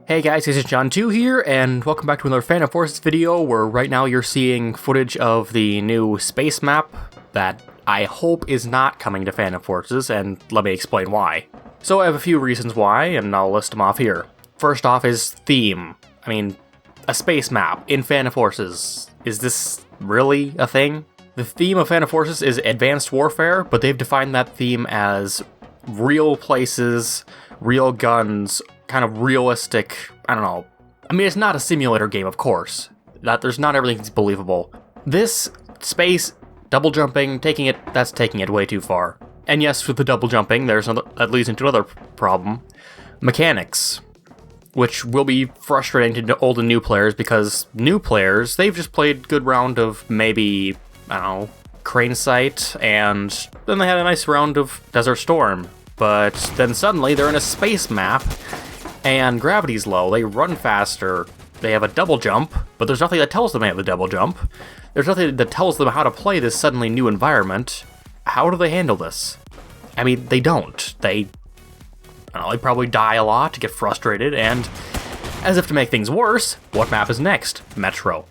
Hey guys, this is John2 here, and welcome back to another Phantom Forces video, where right now you're seeing footage of the new space map that I hope is not coming to Phantom Forces, and let me explain why. So I have a few reasons why, and I'll list them off here. First off is theme. I mean, a space map in Phantom Forces. Is this really a thing? The theme of Phantom Forces is advanced warfare, but they've defined that theme as real places, real guns, kind of realistic, I don't know. I mean, it's not a simulator game, of course. There's not everything's believable. This space double jumping, that's taking it way too far. And yes, with the double jumping, that leads into another problem. Mechanics, which will be frustrating to old and new players, because new players, they've just played a good round of maybe, I don't know, Crane Sight, and then they had a nice round of Desert Storm. But then suddenly they're in a space map, and gravity's low, they run faster, they have a double jump, but there's nothing that tells them they have a double jump. There's nothing that tells them how to play this suddenly new environment. How do they handle this? I mean, they don't. They probably die a lot, get frustrated, and as if to make things worse, what map is next? Metro.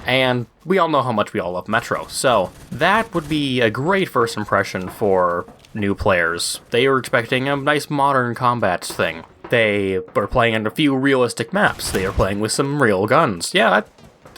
And we all know how much we all love Metro, so that would be a great first impression for new players. They were expecting a nice modern combat thing. They were playing on a few realistic maps. They are playing with some real guns. Yeah, that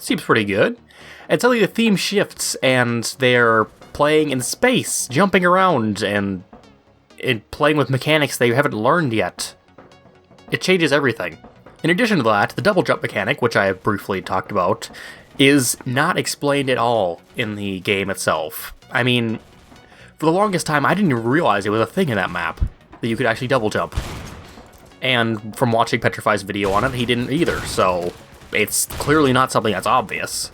seems pretty good. And suddenly the theme shifts, and they're playing in space, jumping around, and playing with mechanics they haven't learned yet. It changes everything. In addition to that, the double jump mechanic, which I have briefly talked about, is not explained at all in the game itself. I mean, for the longest time, I didn't even realize it was a thing in that map, that you could actually double jump. And from watching Petrify's video on it, he didn't either, so it's clearly not something that's obvious.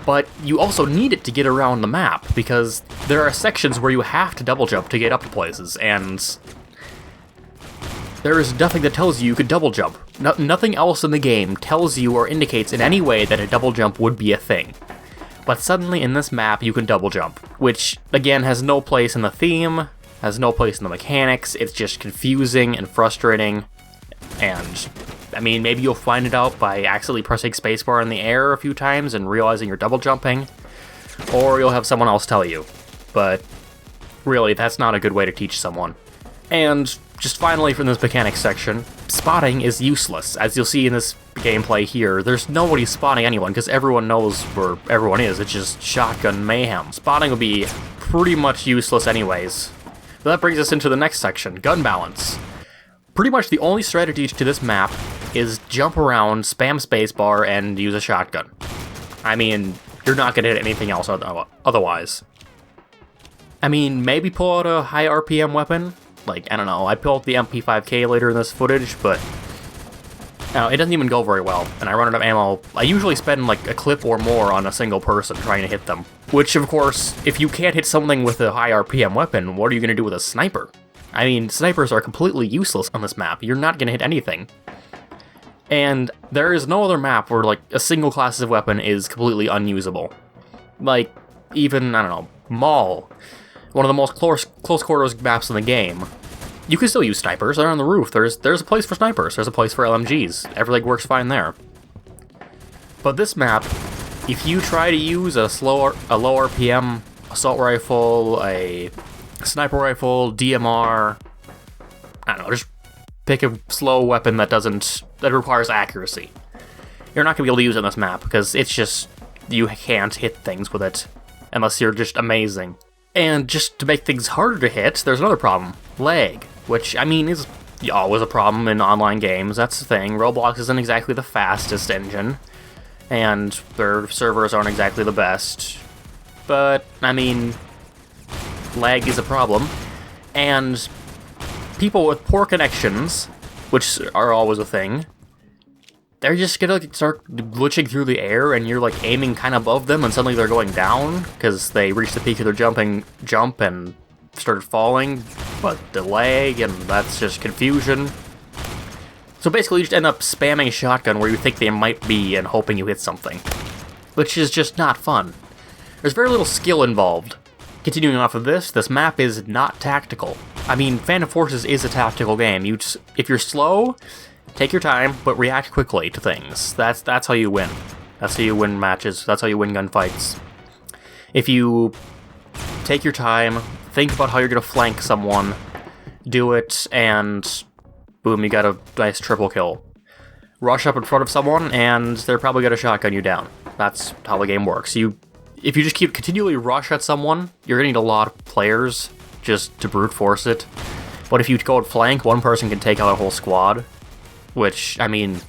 But you also need it to get around the map, because there are sections where you have to double jump to get up to places, and there is nothing that tells you could double jump. Nothing else in the game tells you or indicates in any way that a double jump would be a thing. But suddenly in this map you can double jump, which again has no place in the theme, has no place in the mechanics. It's just confusing and frustrating, and I mean, maybe you'll find it out by accidentally pressing spacebar in the air a few times and realizing you're double jumping, or you'll have someone else tell you. But really, that's not a good way to teach someone. And just finally from this mechanics section, spotting is useless. As you'll see in this gameplay here, there's nobody spotting anyone because everyone knows where everyone is. It's just shotgun mayhem. Spotting will be pretty much useless anyways. So that brings us into the next section, gun balance. Pretty much the only strategy to this map is jump around, spam spacebar, and use a shotgun. I mean, you're not going to hit anything else otherwise. I mean, maybe pull out a high RPM weapon. Like, I don't know, I pulled the MP5K later in this footage, but it doesn't even go very well, and I run out of ammo. I usually spend like a clip or more on a single person trying to hit them. Which, of course, if you can't hit something with a high RPM weapon, what are you going to do with a sniper? I mean, snipers are completely useless on this map. You're not going to hit anything. And there is no other map where, like, a single class of weapon is completely unusable. Like, even, I don't know, Mall. One of the most close quarters maps in the game. You can still use snipers. They're on the roof. There's a place for snipers. There's a place for LMGs. Everything works fine there. But this map, if you try to use a low RPM assault rifle, a sniper rifle, DMR, I don't know, just pick a slow weapon that requires accuracy. You're not going to be able to use it on this map, because it's just, you can't hit things with it, unless you're just amazing. And just to make things harder to hit, there's another problem, lag, which, I mean, is always a problem in online games. That's the thing. Roblox isn't exactly the fastest engine, and their servers aren't exactly the best. But, I mean, lag is a problem, and people with poor connections, which are always a thing, they're just gonna start glitching through the air, and you're like aiming kind of above them, and suddenly they're going down because they reached the peak of their jump and started falling. But the lag, and that's just confusion. So basically, you just end up spamming a shotgun where you think they might be and hoping you hit something, which is just not fun. There's very little skill involved. Continuing off of this map is not tactical. I mean, Phantom Forces is a tactical game. If you're slow, Take your time, but react quickly to things. That's how you win. That's how you win matches. That's how you win gunfights. If you take your time, think about how you're going to flank someone, do it, and boom, you got a nice triple kill. Rush up in front of someone, and they're probably going to shotgun you down. That's how the game works. If you just continually rush at someone, you're going to need a lot of players just to brute force it. But if you go and flank, one person can take out a whole squad, which, I mean,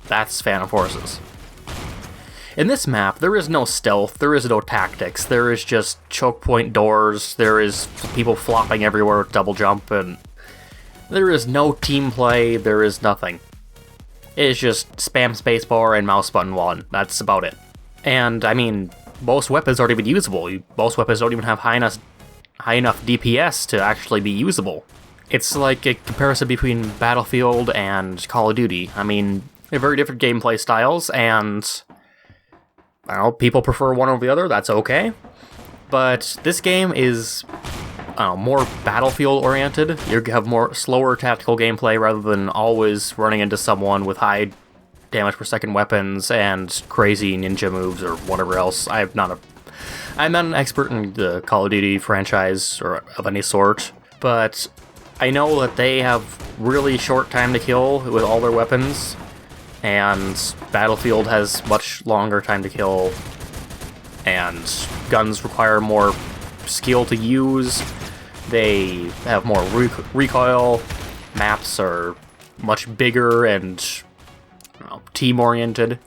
that's Phantom Forces. In this map, there is no stealth, there is no tactics, there is just choke point doors, there is people flopping everywhere with double jump, and there is no team play, there is nothing. It is just spam spacebar and mouse button 1, that's about it. And, I mean, most weapons aren't even usable. Most weapons don't even have high enough DPS to actually be usable. It's like a comparison between Battlefield and Call of Duty. I mean, they're very different gameplay styles, and I don't know, people prefer one over the other, that's okay. But this game is, I don't know, more Battlefield-oriented. You have more slower tactical gameplay rather than always running into someone with high damage per second weapons and crazy ninja moves or whatever else. I'm not an expert in the Call of Duty franchise or of any sort, but I know that they have really short time to kill with all their weapons, and Battlefield has much longer time to kill, and guns require more skill to use, they have more recoil, maps are much bigger and team-oriented.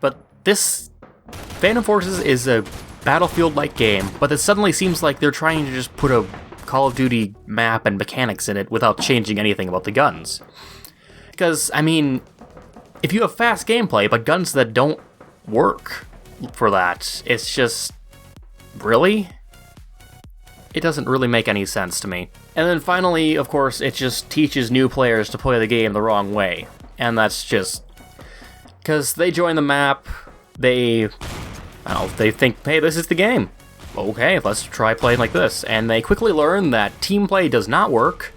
But this Phantom Forces is a Battlefield-like game, but it suddenly seems like they're trying to just put a Call of Duty map and mechanics in it without changing anything about the guns. Because, I mean, if you have fast gameplay, but guns that don't work for that, it's just... really? It doesn't really make any sense to me. And then finally, of course, it just teaches new players to play the game the wrong way. And that's just... because they join the map, they think, hey, this is the game. Okay, let's try playing like this. And they quickly learn that team play does not work,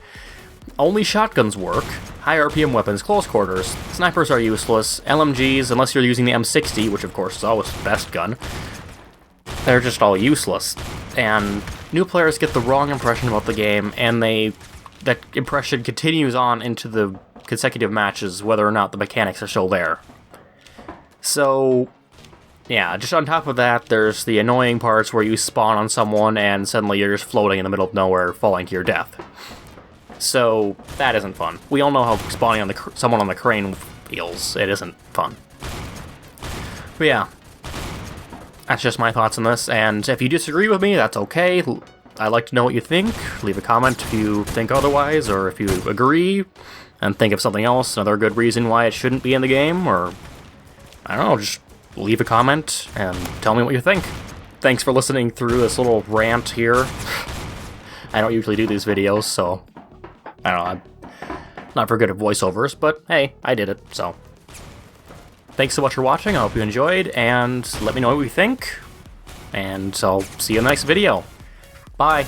only shotguns work, high RPM weapons, close quarters, snipers are useless, LMGs, unless you're using the M60, which of course is always the best gun, they're just all useless. And new players get the wrong impression about the game, and that impression continues on into the consecutive matches, whether or not the mechanics are still there. So, yeah, just on top of that, there's the annoying parts where you spawn on someone and suddenly you're just floating in the middle of nowhere, falling to your death. So, that isn't fun. We all know how spawning on someone on the crane feels. It isn't fun. But yeah, that's just my thoughts on this, and if you disagree with me, that's okay. I'd like to know what you think. Leave a comment if you think otherwise, or if you agree and think of something else, another good reason why it shouldn't be in the game, or I don't know, just leave a comment and tell me what you think. Thanks for listening through this little rant here. I don't usually do these videos, so I don't know, I'm not very good at voiceovers, but hey, I did it, so. Thanks so much for watching, I hope you enjoyed, and let me know what you think, and I'll see you in the next video. Bye!